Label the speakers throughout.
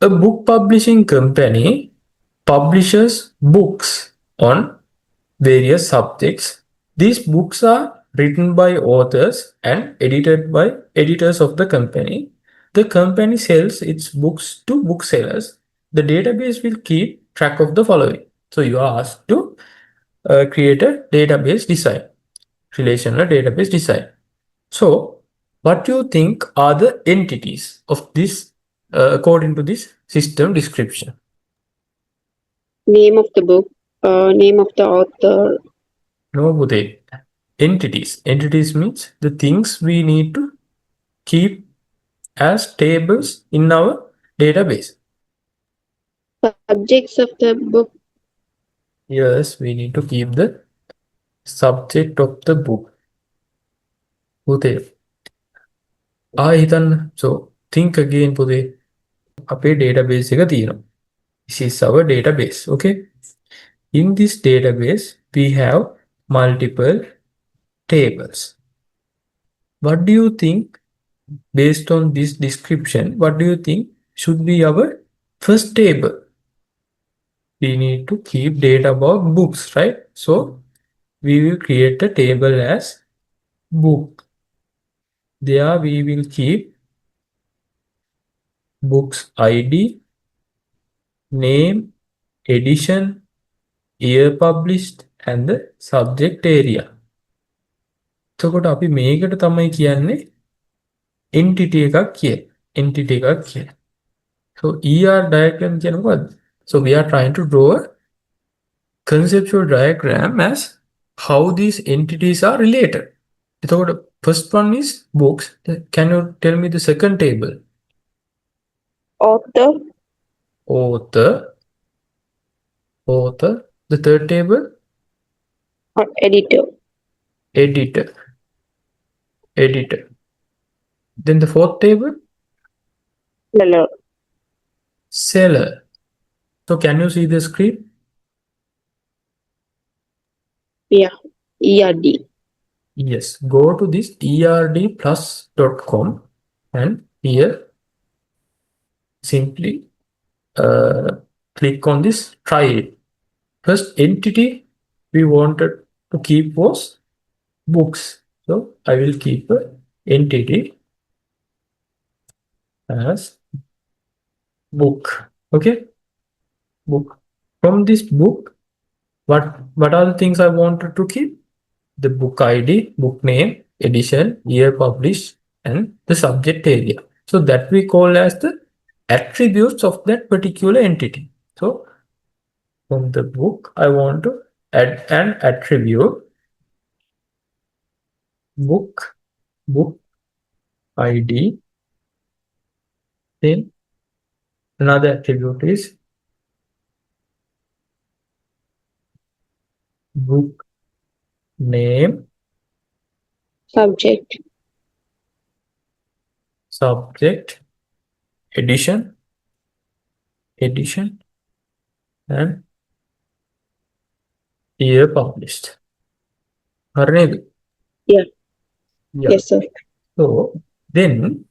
Speaker 1: A book publishing company publishes books on various subjects. These books are written by authors and edited by editors of the company. The company sells its books to booksellers. The database will keep track of the following. So you are asked to create a database design, relational database design. So what do you think are the entities of this according to this system description?
Speaker 2: Name of the book, name of the author,
Speaker 1: No, Uday. Entities. Entities means the things we need to keep as tables in our database.
Speaker 2: subjects of the book,
Speaker 1: Yes, we need to keep the subject of the book. Uday. So think again, Uday. අපේ database එක තියෙනවා. This is our database. Okay. In this database, we have multiple tables. What do you think, based on this description, what do you think should be our first table? We need to keep data about books, right? So we will create a table as book. There we will keep books ID, name, edition, year published, and the subject area. එතකොට අපි මේකට තමයි කියන්නේ entity එකක් කියලා. entity එකක් කියලා. So ER diagram කියන්නේ මොකද්ද? So we are trying to draw a conceptual diagram as how these entities are related. එතකොට first one is books. Can you tell me the second table?
Speaker 2: author,
Speaker 1: Author. Author. The third table?
Speaker 2: or editor,
Speaker 1: Editor. Editor. Then the fourth table?
Speaker 2: seller,
Speaker 1: Seller. So can you see the screen?
Speaker 2: yeah, ERD,
Speaker 1: Yes. Go to this erdplus.com and here simply click on this try it. First entity we wanted to keep was books. So I will keep the entity as book. Okay. Book. From this book, what are the things I wanted to keep? The book ID, book name, edition, year published, and the subject area. So that we call as the attributes of that particular entity. So from the book, I want to add an attribute book ID. Then another attribute is book name,
Speaker 2: subject,
Speaker 1: edition, and year published. Harned.
Speaker 2: yeah,
Speaker 1: Yeah.
Speaker 2: yes sir,
Speaker 1: So then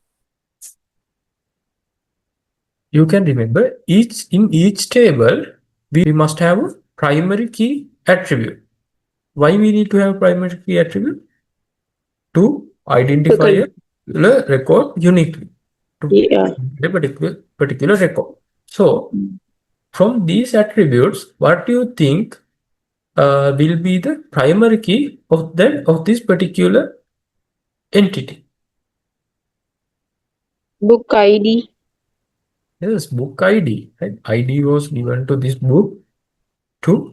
Speaker 1: you can remember in each table we must have a primary key attribute. Why we need to have primary key attribute? To identify
Speaker 2: okay,
Speaker 1: a record uniquely to
Speaker 2: yeah,
Speaker 1: a particular record. So from these attributes, what do you think will be the primary key of this particular entity?
Speaker 2: book ID,
Speaker 1: Yes, book ID. Right? ID was given to this book to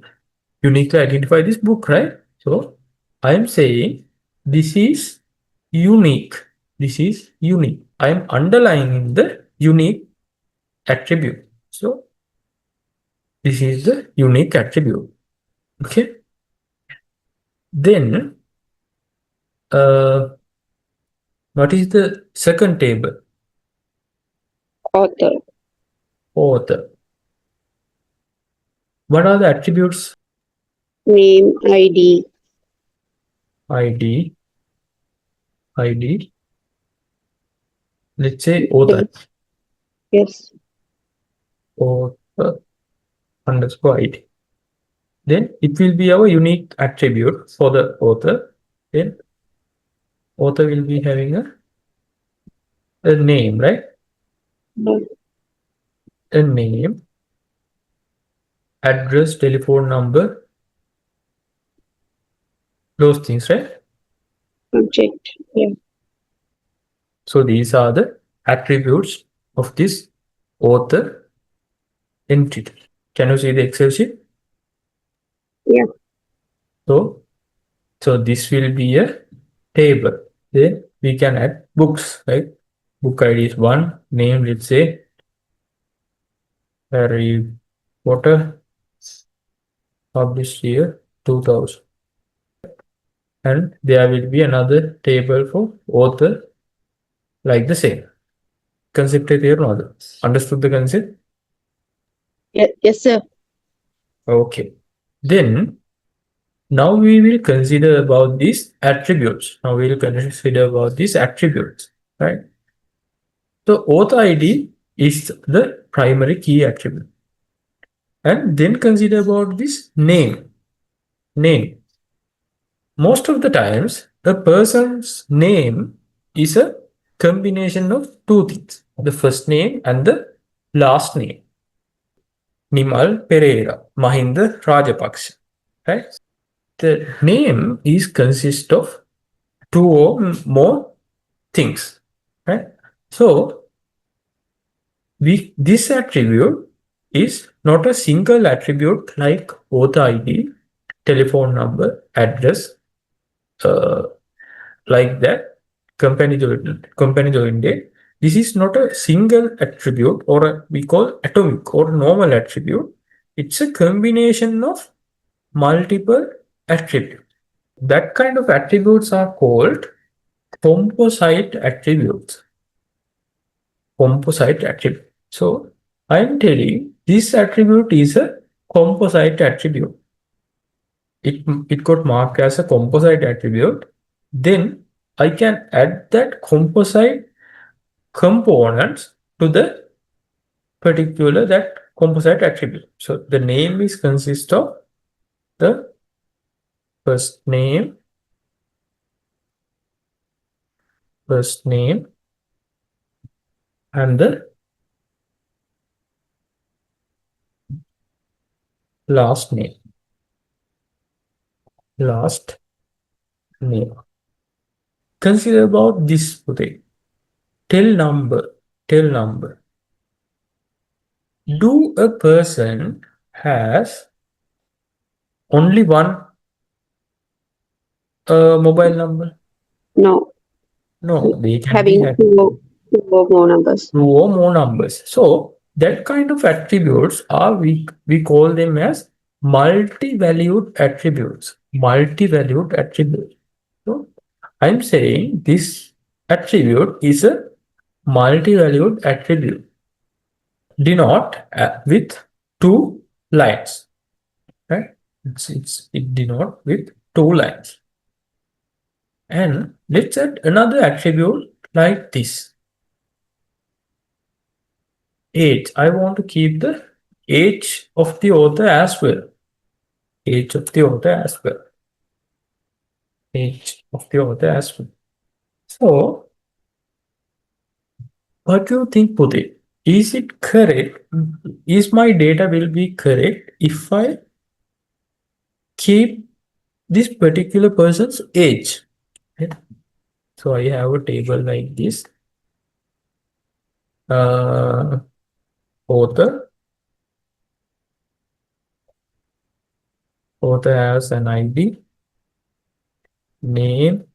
Speaker 1: uniquely identify this book, right? So I am saying this is unique. This is unique. I am underlining the unique attribute. So this is the unique attribute. Okay. Then what is the second table?
Speaker 2: author,
Speaker 1: Author. What are the attributes?
Speaker 2: name, ID,
Speaker 1: ID. Let's say author.
Speaker 2: yes,
Speaker 1: author underscore ID. Then it will be our unique attribute for the author. Then author will be having a name, right? A name, address, telephone number, those things, right?
Speaker 2: Subject. Yeah.
Speaker 1: So these are the attributes of this author entity. Can you see the Excel sheet?
Speaker 2: Yeah.
Speaker 1: So this will be a table. Then we can add books, right? Book ID is 1, name, let's say Harry Potter, published year 2000. And there will be another table for author like the same. Concept clear or not? Understood the concept?
Speaker 2: Yes, sir.
Speaker 1: Okay. Then now we will consider about these attributes. Now we will consider about these attributes, right? So author ID is the primary key attribute. And then consider about this name. Name. Most of the times, a person's name is a combination of two things. The first name and the last name. Nimal Pereira, Mahinda Rajapaksa. Right? The name is consist of two or more things. Right? So this attribute is not a single attribute like author ID, telephone number, address, uh, like that, company join date. This is not a single attribute or we call atomic or normal attribute. It's a combination of multiple attributes. That kind of attributes are called composite attributes. Composite attribute. So I'm telling this attribute is a composite attribute. It got marked as a composite attribute. Then I can add that composite components to the particular that composite attribute. So the name is consist of the first name, and the last name. Last name. Consider about this today. Tell number. Tell number. Do a person has only one mobile number?
Speaker 2: No.
Speaker 1: No, they can be
Speaker 2: Having two or more numbers.
Speaker 1: two or more numbers. So that kind of attributes are we call them as multi-valued attributes. Multi-valued attributes. So I'm saying this attribute is a multi-valued attribute. Denote with two lines. Right? It denote with two lines. And let's add another attribute like this. Age. I want to keep the age of the author as well. Age of the author as well. Age of the author as well. So, what do you think, Pudit? Is it correct? Is my data will be correct if I keep this particular person's age? Right? So I have a table like this. Author has an ID, name,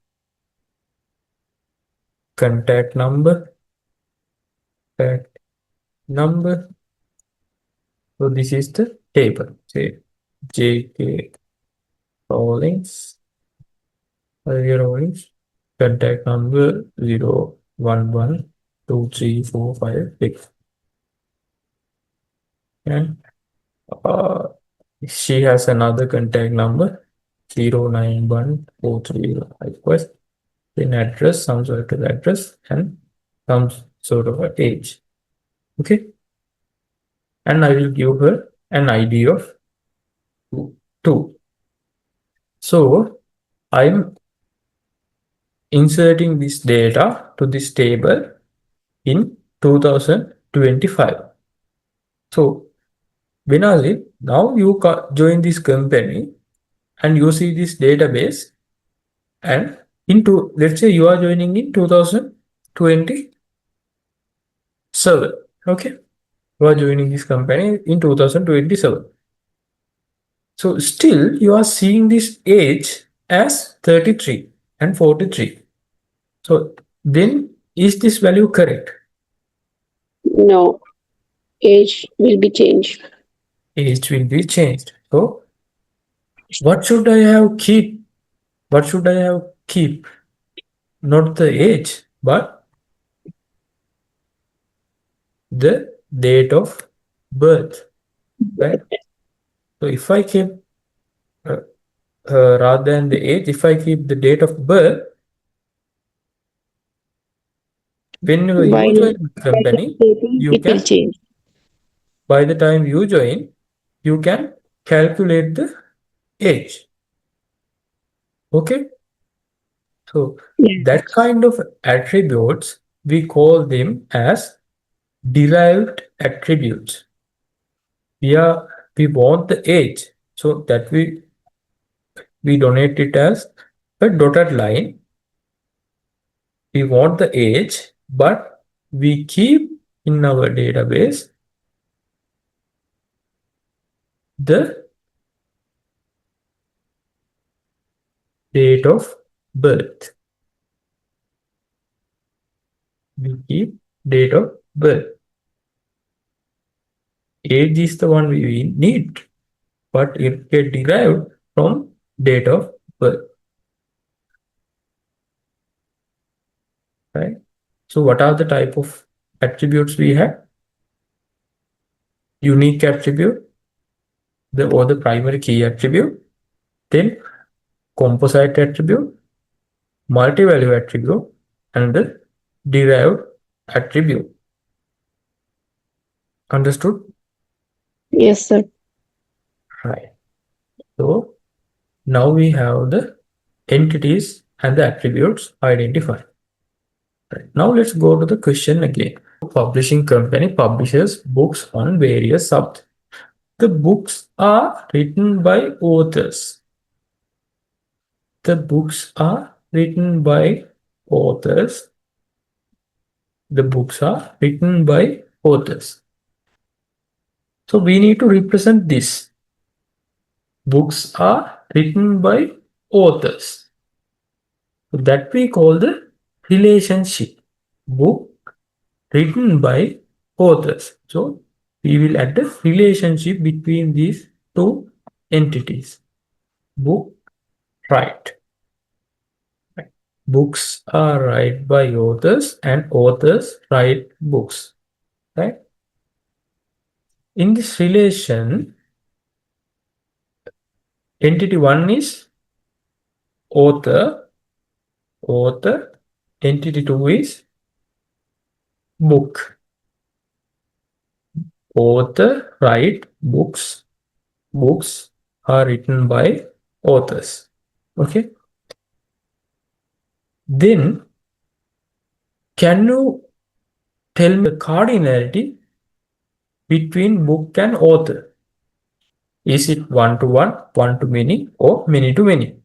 Speaker 1: contact number. So this is the table. Say J.K. Rawlings, contact number 0112345 and she has another contact number 09143 then address, some sort of address and some sort of a age. Okay. and I will give her an ID of 2. So I'm inserting this data to this table in 2025. So Benazir, now you join this company and you see this database, and into, let's say you are joining in 2027. Okay, you are joining this company in 2027. So still you are seeing this age as 33 and 43. So then is this value correct?
Speaker 2: No, age will be changed.
Speaker 1: Age will be changed. So what should I have keep? What should I have keep? Not the age, but the date of birth, right? So if I keep uh, rather than the age, if I keep the date of birth, whenever you
Speaker 2: While
Speaker 1: join the company, you
Speaker 2: it will
Speaker 1: can,
Speaker 2: change.
Speaker 1: by the time you join, you can calculate the age. Okay, so
Speaker 2: Yeah.
Speaker 1: that kind of attributes, we call them as derived attributes. We want the age, so that we donate it as a dotted line. We want the age, but we keep in our database the date of birth. We keep date of birth. Age is the one we need, but it get derived from date of birth, right? So what are the type of attributes we have? Unique attribute, or the primary key attribute, then composite attribute, multi-value attribute, and the derived attribute. Understood?
Speaker 2: Yes, sir.
Speaker 1: Right. So now we have the entities and the attributes identified. Right. Now let's go to the question again. Publishing company publishes books on various subjects. The books are written by authors. The books are written by authors. The books are written by authors. So we need to represent this. Books are written by authors. So that we call the relationship. Book written by authors. So we will add the relationship between these two entities. Book, write. Books are written by authors and authors write books. Right? In this relation, entity 1 is author, author. Entity 2 is book. Author write books. Books are written by authors. Okay. Then, can you tell me the cardinality between book and author? Is it one to one, one to many, or many to many?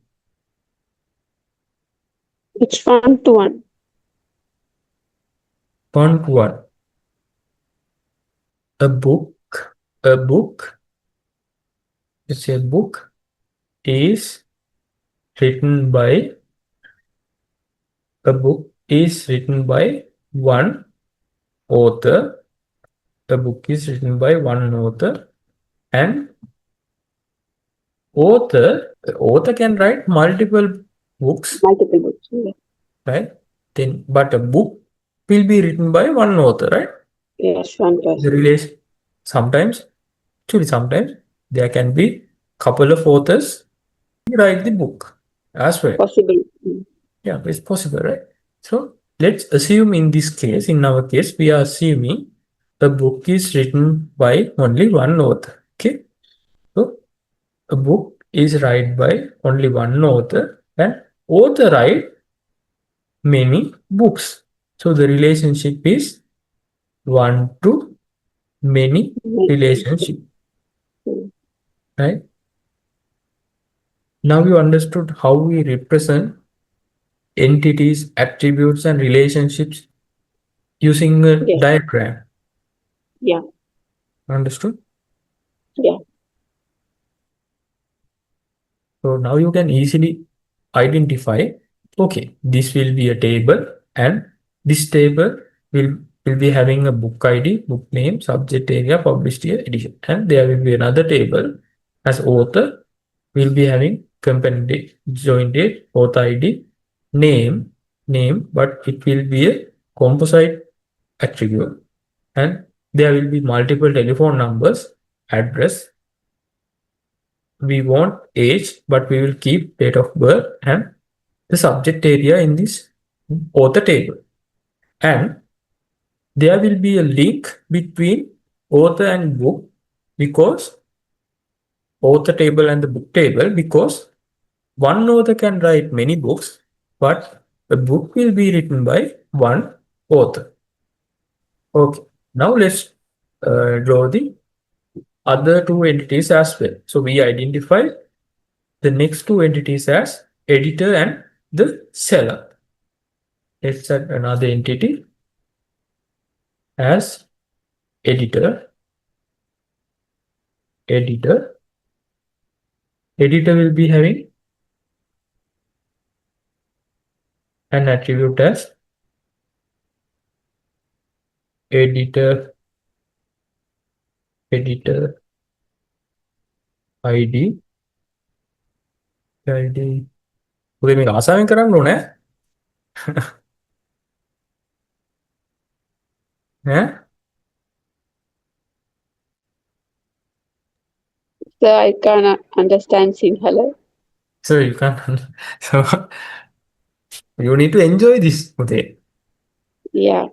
Speaker 2: It's 1 to 1.
Speaker 1: One to one. A book, a book, it's a book is written by, a book is written by one author. A book is written by one author, and author can write multiple books,
Speaker 2: Multiple books. Yeah.
Speaker 1: right? Then, but a book will be written by one author, right?
Speaker 2: Yes, one
Speaker 1: The
Speaker 2: person.
Speaker 1: relation, sometimes, actually sometimes there can be couple of authors write the book as well.
Speaker 2: Possible. Mm.
Speaker 1: Yeah, it's possible, right? So let's assume in this case, in our case, we are assuming a book is written by only one author. Okay, so a book is written by only one author, and author write many books. So the relationship is one to many relationship, right? Now you understood how we represent entities, attributes, and relationships using a
Speaker 2: Yes.
Speaker 1: diagram.
Speaker 2: Yeah.
Speaker 1: Understood?
Speaker 2: Yeah.
Speaker 1: So now you can easily identify, okay, this will be a table, and this table will be having a book ID, book name, subject area, published year, edition. And there will be another table as author, will be having company date, join date, author ID, name, but it will be a composite attribute. And there will be multiple telephone numbers, address. We want age, but we will keep date of birth and the subject area in this author table. And there will be a link between author and book, because author table and the book table, because one author can write many books, but a book will be written by one author. Okay, now let's draw the other two entities as well. So we identify the next two entities as editor and the seller. Let's add another entity as editor. Editor will be having an attribute as editor ID. ඔය මේක ආසාවෙන් කරන්න ඕනේ ඈ
Speaker 2: So I can't understand Sinhala.
Speaker 1: so you can't so you need to enjoy this පුතේ
Speaker 2: Yeah.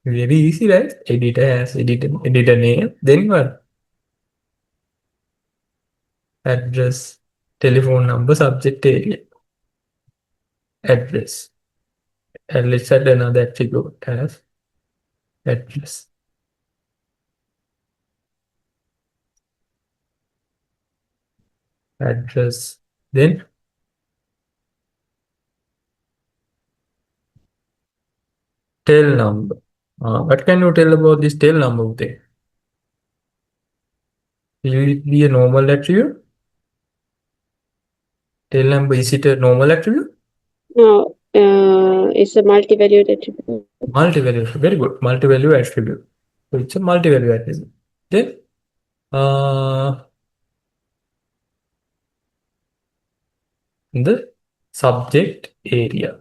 Speaker 1: very easy, right? Editor has editor name, then what? Address, telephone number, subject area, address. And let's add another attribute as address. Then tail number. What can you tell about this tail number there? Will it be a normal attribute? Tail number, is it a normal attribute?
Speaker 2: No, it's a multi-valued attribute.
Speaker 1: Multi-value, very good. Multi-value attribute. So it's a multi-value attribute. Then the subject area.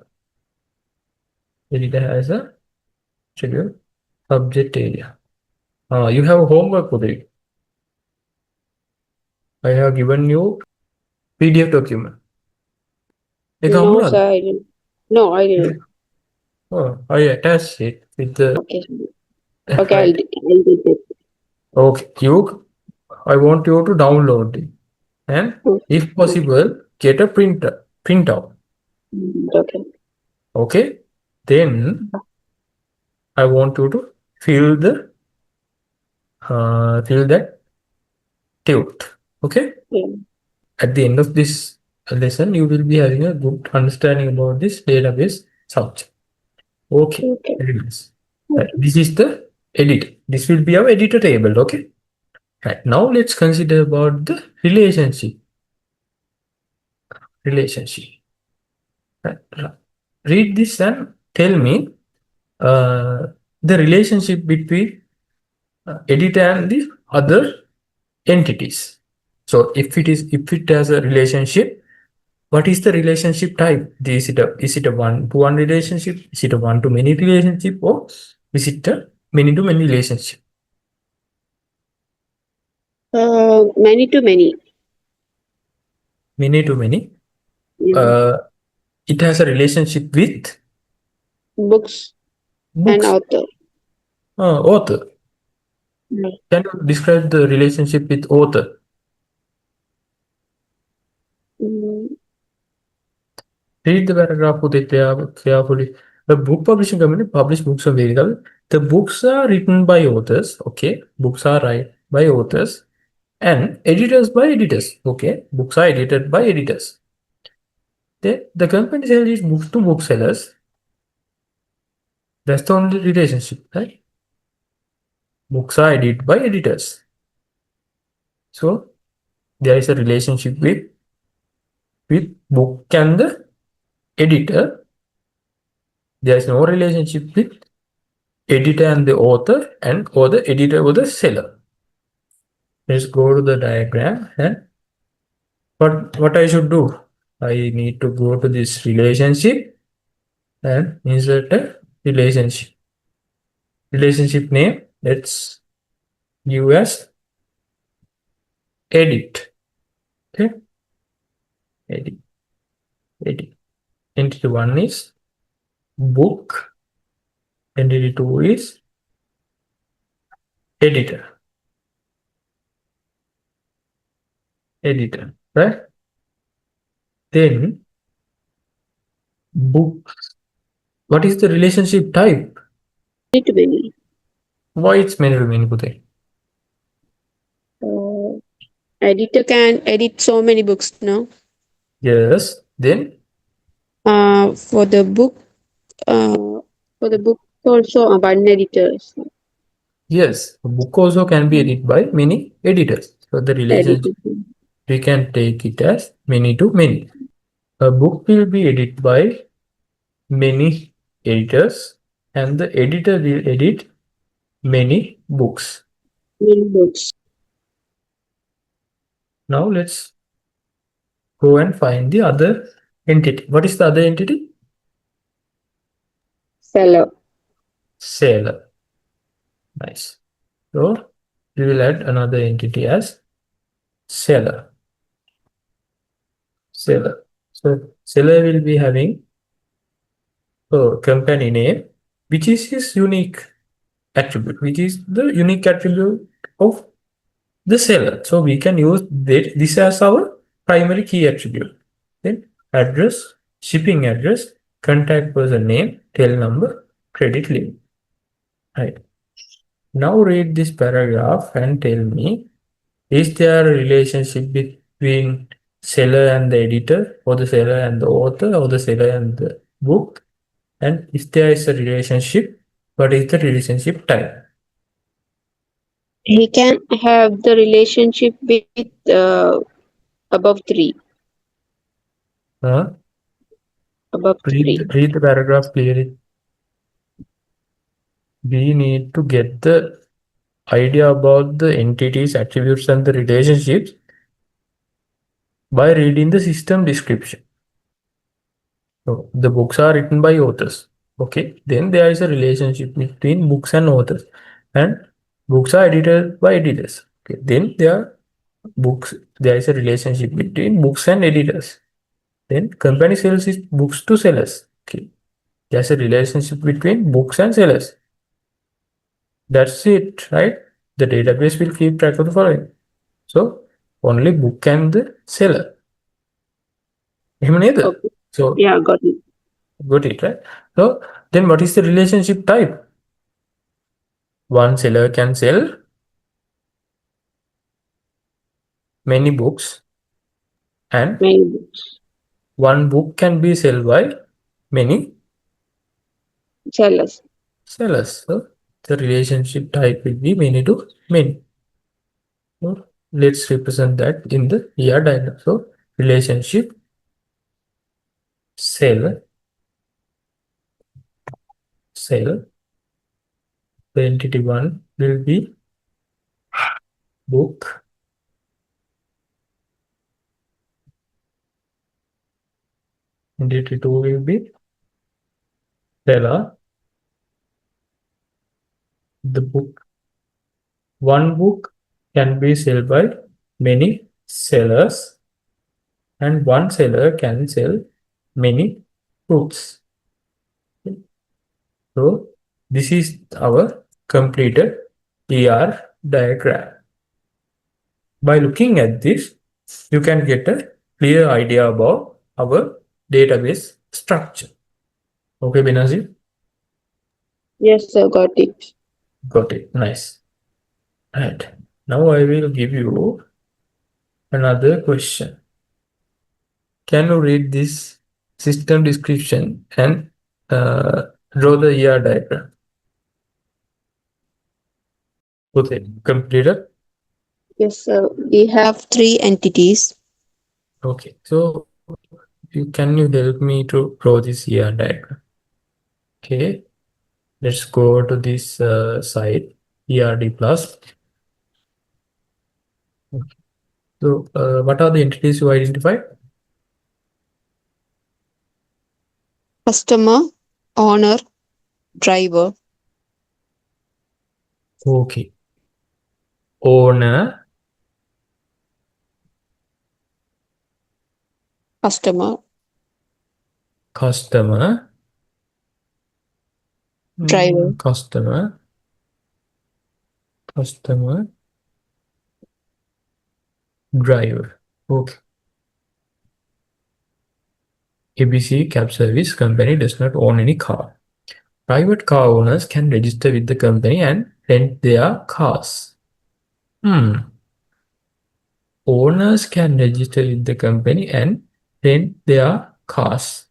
Speaker 1: It has a attribute subject area. You have homework for it. I have given you PDF document.
Speaker 2: No, sir, I didn't. No, I didn't.
Speaker 1: Oh, I attached it with the.
Speaker 2: Okay. Okay, I'll do that.
Speaker 1: Okay, I want you to download it, and if possible, get a printout.
Speaker 2: Okay.
Speaker 1: Okay, then I want you to fill that tute. Okay.
Speaker 2: Yeah.
Speaker 1: At the end of this lesson, you will be having a good understanding about this database subject. Okay. Very nice. Right. This is the editor. This will be our editor table. Okay. Right. Now let's consider about the relationship. Right. Read this and tell me the relationship between editor and the other entities. So if it has a relationship, what is the relationship type? Is it a one-to-one relationship? Is it a one-to-many relationship, or is it a many-to-many relationship?
Speaker 2: Many to many.
Speaker 1: Many-to-many.
Speaker 2: Yeah.
Speaker 1: It has a relationship with
Speaker 2: Books and
Speaker 1: Books.
Speaker 2: author.
Speaker 1: Author.
Speaker 2: Mm.
Speaker 1: Can you describe the relationship with author?
Speaker 2: Mm,
Speaker 1: Read the paragraph carefully. The book publishing company publish books on variable. The books are written by authors. Okay, books are written by authors and editors by editors. Okay, books are edited by editors. The company sells its books to booksellers. That's the only relationship, right? Books are edited by editors. So there is a relationship with book and the editor. There is no relationship with editor and the author and or the editor or the seller. Let's go to the diagram and what I should do? I need to go to this relationship and insert a relationship. Relationship name, let's give as edit. Okay, edit, edit. Entity one is book, entity two is editor, editor, right? Then book. What is the relationship type?
Speaker 2: Many to many.
Speaker 1: Why it's many to many, Pute?
Speaker 2: Uh, Editor can edit so many books now.
Speaker 1: Yes. Then
Speaker 2: For the book, for the book also one editor.
Speaker 1: yes, a book also can be edited by many editors. So the relationship
Speaker 2: Editor.
Speaker 1: we can take it as many to many. A book will be edited by many editors, and the editor will edit many books.
Speaker 2: Many books.
Speaker 1: Now let's go and find the other entity. What is the other entity?
Speaker 2: Seller.
Speaker 1: Seller. Nice. So we will add another entity as seller. Seller. So seller will be having a company name, which is his unique attribute, which is the unique attribute of the seller. So we can use this as our primary key attribute. Then address, shipping address, contact person name, tail number, credit limit. Right. Now read this paragraph and tell me, is there a relationship between seller and the editor, or the seller and the author, or the seller and the book? And if there is a relationship, what is the relationship type?
Speaker 2: He can have the relationship with above three.
Speaker 1: Uh,
Speaker 2: Above three.
Speaker 1: read the paragraph clearly. We need to get the idea about the entities, attributes, and the relationships by reading the system description. So the books are written by authors. Okay, then there is a relationship between books and authors, and books are edited by editors. Okay, then there are books. There is a relationship between books and editors. Then company sells its books to sellers. Okay, there's a relationship between books and sellers. That's it, right? The database will keep track of the following. So only book and the seller. Him neither.
Speaker 2: Okay.
Speaker 1: So
Speaker 2: Yeah, got it.
Speaker 1: got it, right? So then what is the relationship type? One seller can sell many books, and
Speaker 2: Many books.
Speaker 1: one book can be sold by many
Speaker 2: Sellers.
Speaker 1: sellers. So the relationship type will be many to many. So let's represent that in the ER diagram. So relationship seller, seller. The entity one will be book. Entity two will be seller. The book. One book can be sold by many sellers, and one seller can sell many books. So this is our completed ER diagram. By looking at this, you can get a clear idea about our database structure. Okay, Benazir?
Speaker 2: Yes, sir, got it.
Speaker 1: Got it. Nice. Right. Now I will give you another question. Can you read this system description and draw the ER diagram? Okay, completed.
Speaker 2: Yes, sir. We have three entities.
Speaker 1: Okay, so can you help me to draw this ER diagram? Okay, let's go to this side, ERD plus. Okay. So what are the entities you identified?
Speaker 2: Customer, owner, driver.
Speaker 1: Okay, owner,
Speaker 2: Customer,
Speaker 1: customer,
Speaker 2: driver.
Speaker 1: customer, customer, driver. Okay. ABC Cab Service Company does not own any car. Private car owners can register with the company and rent their cars. Owners can register with the company and rent their cars.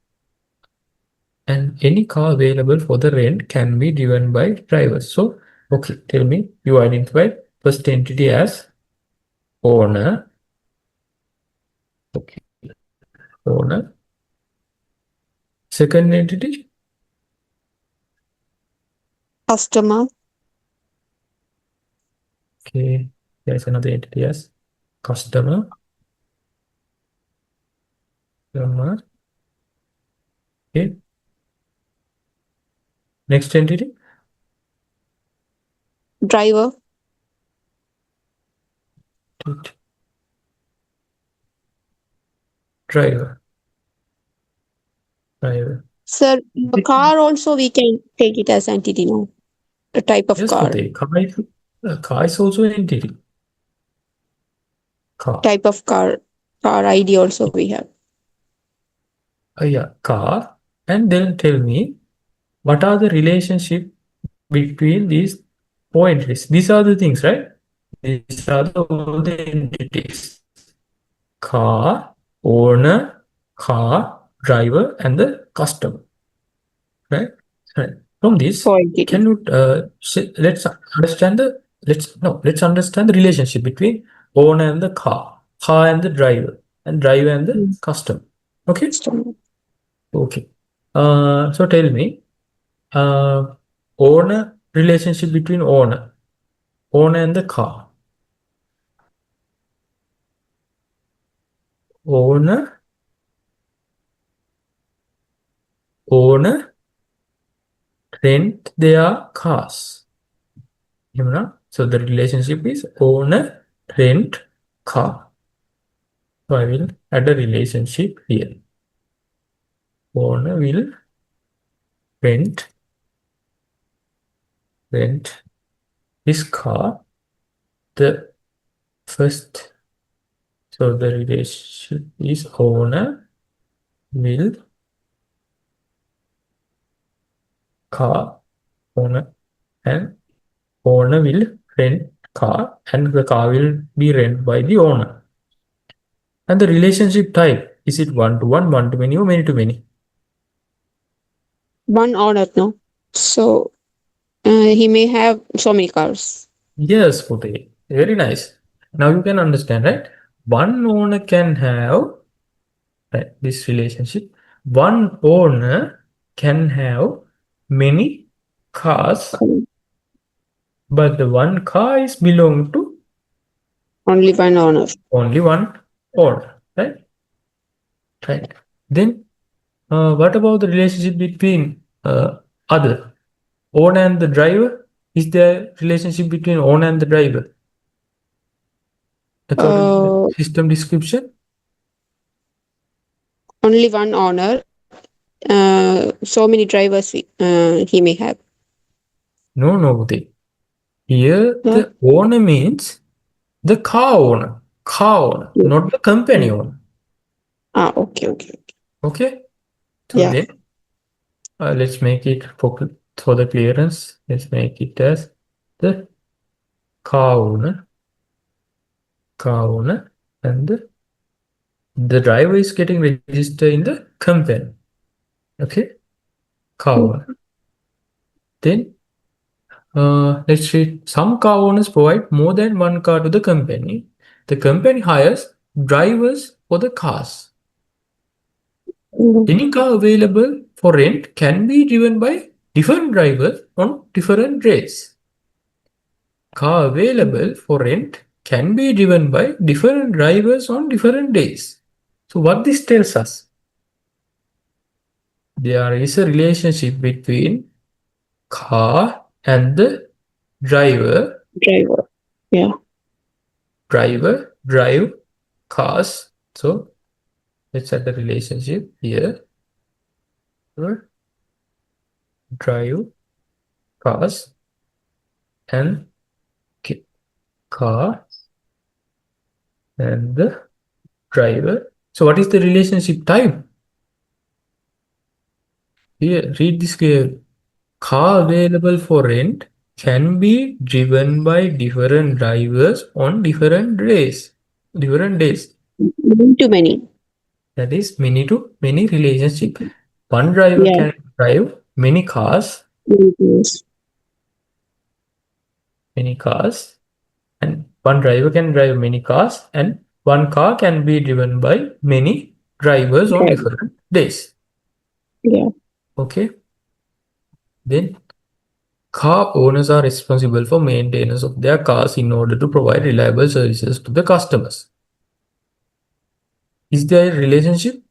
Speaker 1: And any car available for the rent can be driven by drivers. So, okay, tell me, you identified first entity as owner. Okay, owner. Second entity,
Speaker 2: Customer,
Speaker 1: okay, there's another entity as customer. Customer. Okay, next entity,
Speaker 2: driver.
Speaker 1: driver. Driver.
Speaker 2: Sir, the car also we can take it as entity now. A type of
Speaker 1: Yes,
Speaker 2: car.
Speaker 1: Fateh. Car is also an entity. Car.
Speaker 2: Type of car. Car ID also we have.
Speaker 1: Yeah, car. And then tell me, what are the relationship between these pointers? These are the things, right? These are all the entities. Car, owner, car, driver, and the customer, right? Right. From this,
Speaker 2: Four
Speaker 1: can
Speaker 2: entities.
Speaker 1: you let's understand the relationship between owner and the car and the driver and the
Speaker 2: Mm.
Speaker 1: customer. Okay.
Speaker 2: Customer.
Speaker 1: Okay. So tell me, uh, owner relationship between owner and the car. Owner, owner rent their cars. You know? So the relationship is owner rent car. So I will add a relationship here. Owner will rent his car. The first, so the relationship is owner will car owner and owner will rent car and the car will be rented by the owner. And the relationship type, is it one to one, one to many, or many to many?
Speaker 2: One owner, no? So he may have so many cars.
Speaker 1: Yes, Pute. Very nice. Now you can understand, right? One owner can have, right, this relationship. One owner can have many cars, but the one car is belong to
Speaker 2: Only one owner.
Speaker 1: only one owner, right? Right. Then, what about the relationship between other owner and the driver? Is there relationship between owner and the driver according to the
Speaker 2: Uh,
Speaker 1: system description?
Speaker 2: Only one owner. so many drivers he may have.
Speaker 1: No, Bhuti. Here
Speaker 2: Yeah.
Speaker 1: the owner means the car owner. Car owner,
Speaker 2: Yeah.
Speaker 1: not the company owner.
Speaker 2: Okay, okay.
Speaker 1: Okay. So
Speaker 2: Yeah.
Speaker 1: then let's make it for the clearance. Let's make it as the car owner, and the driver is getting registered in the company. Okay, car
Speaker 2: Mm.
Speaker 1: owner. Then let's see. Some car owners provide more than one car to the company. The company hires drivers for the cars.
Speaker 2: Mm.
Speaker 1: Any car available for rent can be driven by different drivers on different rates. Car available for rent can be driven by different drivers on different days. So what this tells us? There is a relationship between car and the driver.
Speaker 2: Driver. Yeah.
Speaker 1: Drive cars. So let's set the relationship here. Drive cars and car and the driver. So what is the relationship type? Here, read this clearly. Car available for rent can be driven by different drivers on different days. Different days.
Speaker 2: Many to many.
Speaker 1: That is many to many relationship. One driver
Speaker 2: Yeah.
Speaker 1: can drive
Speaker 2: Yes.
Speaker 1: many cars, and one driver can drive many cars, and one car can be driven by many drivers on
Speaker 2: Driver.
Speaker 1: different days.
Speaker 2: Yeah.
Speaker 1: Okay. Then car owners are responsible for maintenance of their cars in order to provide reliable services to the customers. Is there a relationship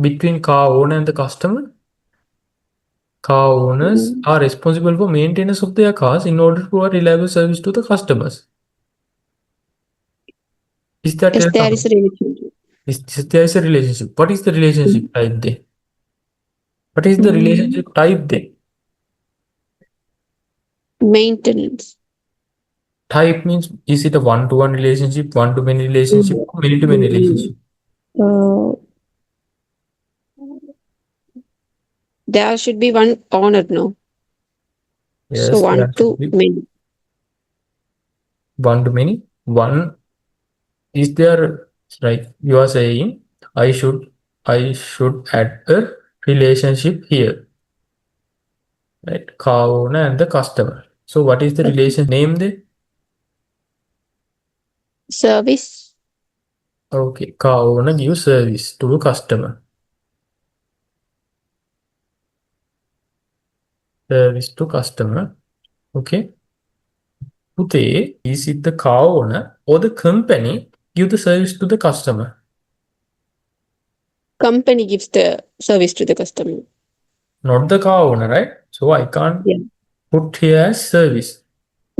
Speaker 1: between car owner and the customer? Car owners
Speaker 2: Mm.
Speaker 1: are responsible for maintenance of their cars in order to provide reliable service to the customers. Is that
Speaker 2: Yes,
Speaker 1: a
Speaker 2: there is a relationship.
Speaker 1: there is a relationship? What is the relationship type there? What is the
Speaker 2: Mm.
Speaker 1: relationship type there?
Speaker 2: Maintenance.
Speaker 1: Type means, is it a one-to-one relationship, one-to-many relationship,
Speaker 2: Mm.
Speaker 1: or many-to-many
Speaker 2: Mm.
Speaker 1: relationship?
Speaker 2: Uh, there should be one owner, no? So
Speaker 1: Yes,
Speaker 2: one
Speaker 1: there should
Speaker 2: to
Speaker 1: be
Speaker 2: many.
Speaker 1: one-to-many. One is there, right? You are saying I should add a relationship here, right? Car owner and the customer. So what is the
Speaker 2: Okay.
Speaker 1: relation name there?
Speaker 2: Service.
Speaker 1: Okay, car owner gives service to the customer. Service to customer. Okay. Today, is it the car owner or the company give the service to the customer?
Speaker 2: Company gives the service to the customer.
Speaker 1: Not the car owner, right? So I can't
Speaker 2: Yeah.
Speaker 1: put here as service,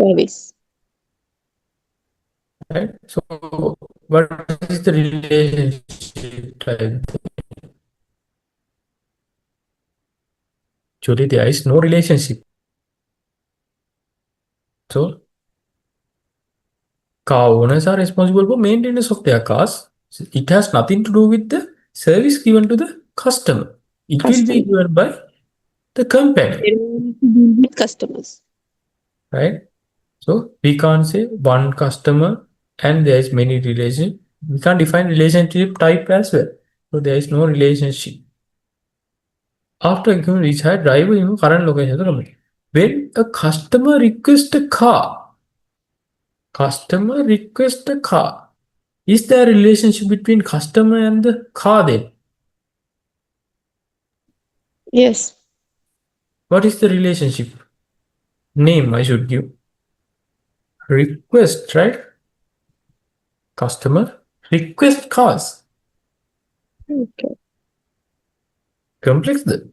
Speaker 2: Service.
Speaker 1: right? So what is the relationship type? Actually, there is no relationship. So car owners are responsible for maintenance of their cars. So it has nothing to do with the service given to the customer. It will be
Speaker 2: Customer.
Speaker 1: given by the company,
Speaker 2: They don't need to deal with customers.
Speaker 1: right? So we can't say one customer and there is many relationship. We can't define relationship type as well. So there is no relationship. After giving reach hire driver current location to company. When a customer request a car. Is there a relationship between customer and the car then?
Speaker 2: Yes.
Speaker 1: What is the relationship? Name I should give. Request, right? Customer request cars.
Speaker 2: Okay.
Speaker 1: Complex the.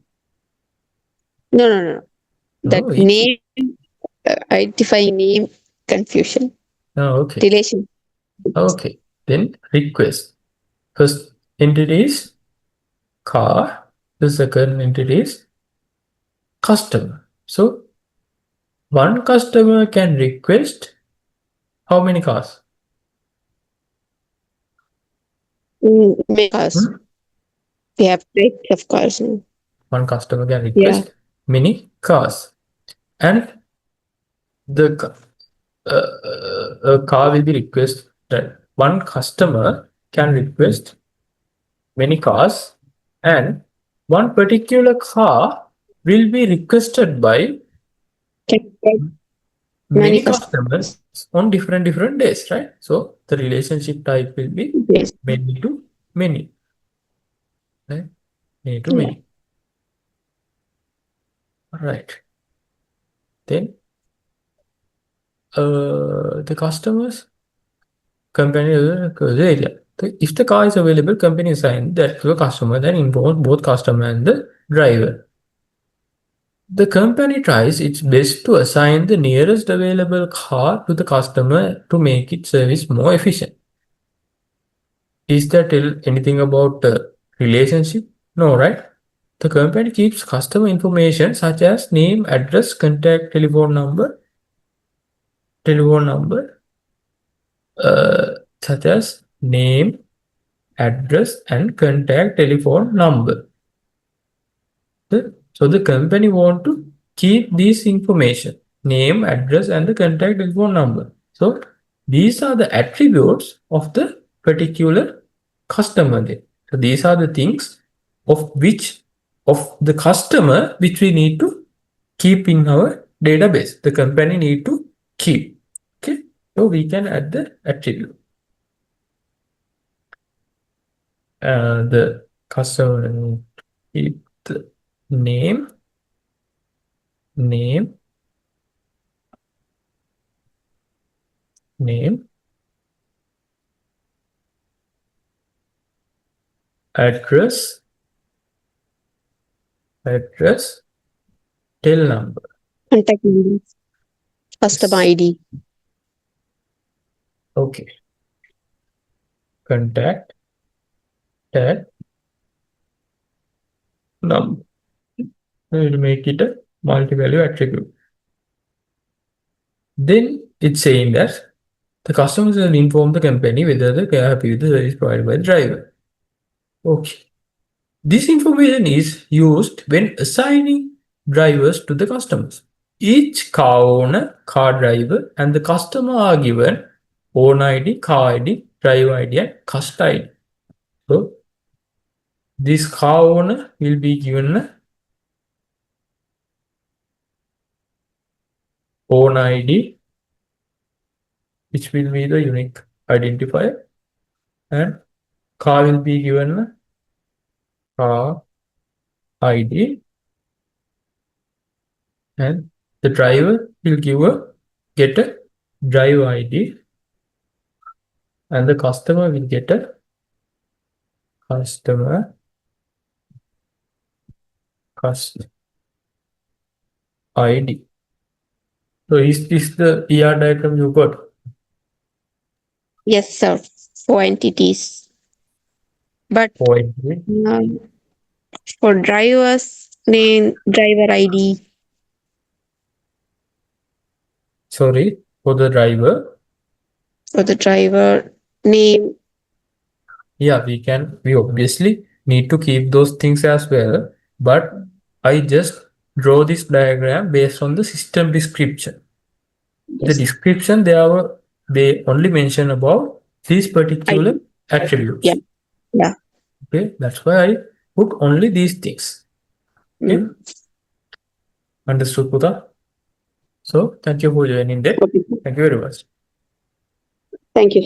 Speaker 2: No, no, no.
Speaker 1: No,
Speaker 2: That
Speaker 1: easy.
Speaker 2: name, identifying name confusion.
Speaker 1: Oh, okay.
Speaker 2: Relation.
Speaker 1: Okay. Then request. First entity is car. The second entity is customer. So one customer can request how many cars?
Speaker 2: Many cars.
Speaker 1: Hmm?
Speaker 2: We have types of cars.
Speaker 1: One customer can
Speaker 2: Yeah.
Speaker 1: request many cars, and the a car will be requested. One customer can request many cars, and one particular car will be requested by
Speaker 2: Can type
Speaker 1: many
Speaker 2: many
Speaker 1: customers
Speaker 2: customers.
Speaker 1: on different days, right? So the relationship type will be
Speaker 2: Yes.
Speaker 1: many to many, right? Many to
Speaker 2: Yeah.
Speaker 1: many. All right. Then the customers company area. If the car is available, company assign that to a customer, then involve both customer and the driver. The company tries its best to assign the nearest available car to the customer to make its service more efficient. Is that tell anything about relationship? No, right? The company keeps customer information such as name, address, contact, telephone number, such as name, address, and contact telephone number. So the company want to keep this information, name, address, and the contact telephone number. So these are the attributes of the particular customer there. So these are the things of which of the customer which we need to keep in our database. The company need to keep. Okay. So we can add the attribute. The customer keep the name, name, name, address, address, tail number.
Speaker 2: Contact numbers. Customer
Speaker 1: Yes.
Speaker 2: ID.
Speaker 1: Okay. Contact, tag, number. We will make it a multi-value attribute. Then it's saying that the customers will inform the company whether they are happy with the service provided by the driver. Okay. This information is used when assigning drivers to the customers. Each car owner, car driver, and the customer are given owner ID, car ID, driver ID, and customer ID. So this car owner will be given a own ID, which will be the unique identifier, and car will be given a car ID, and the driver will get a driver ID, and the customer will get a customer cust ID. So is this the ER diagram you got?
Speaker 2: Yes, sir. 4 entities. But
Speaker 1: Point.
Speaker 2: um, for drivers, name, driver ID.
Speaker 1: Sorry, for the driver.
Speaker 2: For the driver, name.
Speaker 1: Yeah, we obviously need to keep those things as well, but I just draw this diagram based on the system description. The
Speaker 2: Yes.
Speaker 1: description they only mention about these particular
Speaker 2: ID. Yeah.
Speaker 1: attributes.
Speaker 2: Yeah.
Speaker 1: Okay, that's why I put only these things. Okay,
Speaker 2: Mm.
Speaker 1: understood, Puta? So thank you for joining that.
Speaker 2: Okay.
Speaker 1: Thank you very much.
Speaker 2: Thank you.